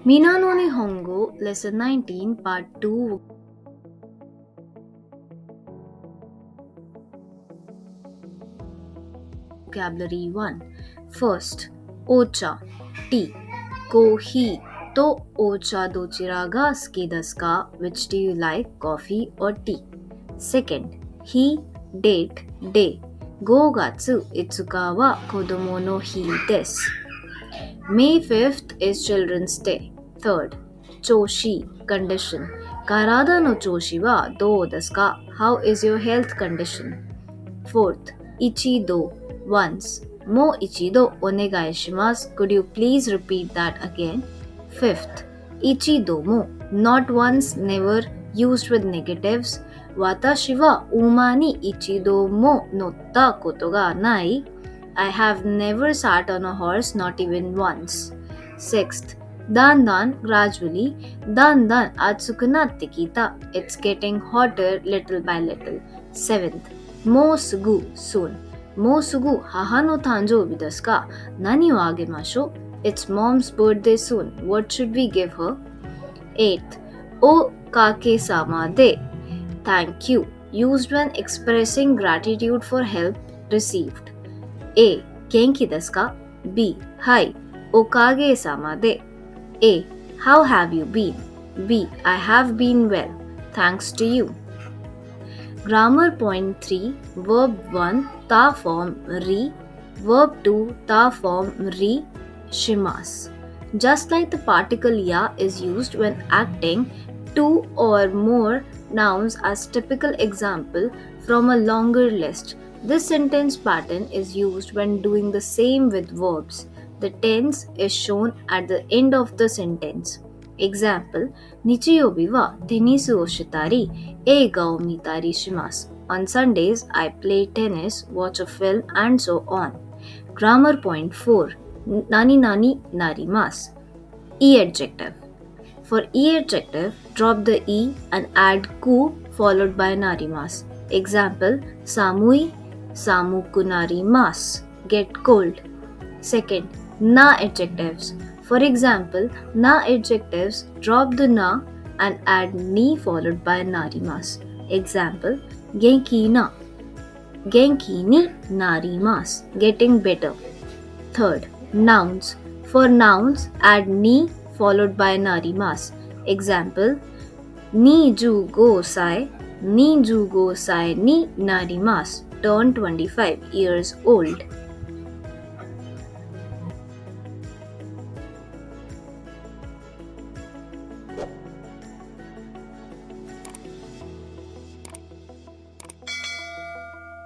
Mina no Nihongo, Lesson 19, Part 2, Vocabulary 1. First, Ocha, tea. Kohi to ocha dochira ga suki desu ka? Which do you like, coffee or tea? Second, Hi, date, day. 5月5日は子供の日です。May 5th is Children's Day. Third, Choshi, condition. 体の調子はどうですか? How is your health condition? Fourth, Ichido, once. もう一度お願いします. Could you please repeat that again? Fifth, Ichido mo, not once, never, used with negatives. 私は馬に一度も乗ったことがない。I have never sat on a horse, not even once. Sixth, dan gradually. Dan atsuku natte kita. It's getting hotter little by little. Seventh, mo sugu, soon. Mo sugu haha no tanjoubi desu ka? Nani o agemashou? It's mom's birthday soon. What should we give her? Eighth, o kake-sama de. Thank you. Used when expressing gratitude for help received. A. Genki desu ka? B. Hai. Okage-sama de. A. How have you been? B. I have been well. Thanks to you. Grammar point 3. Verb 1. Ta form ri. Verb 2. Ta form ri. Shimasu. Just like the particle ya is used when acting, two or more nouns as typical example from a longer list. This sentence pattern is used when doing the same with verbs. The tense is shown at the end of the sentence. Example, 日曜日はテニスをしたり、映画を見たりします. On Sundays, I play tennis, watch a film, and so on. Grammar point 4. Nani nani narimasu. E adjective. For E adjective, drop the E and add ku followed by narimasu. Example, samui, samuku narimasu. Get cold. Second, na adjectives. For example, na adjectives, drop the na and add ni followed by narimasu. Example, genki na. Genki ni narimasu. Getting better. Third, nouns. For nouns, add ni followed by narimasu. Example, 25歳 25歳 ni narimasu. Turn 25 years old.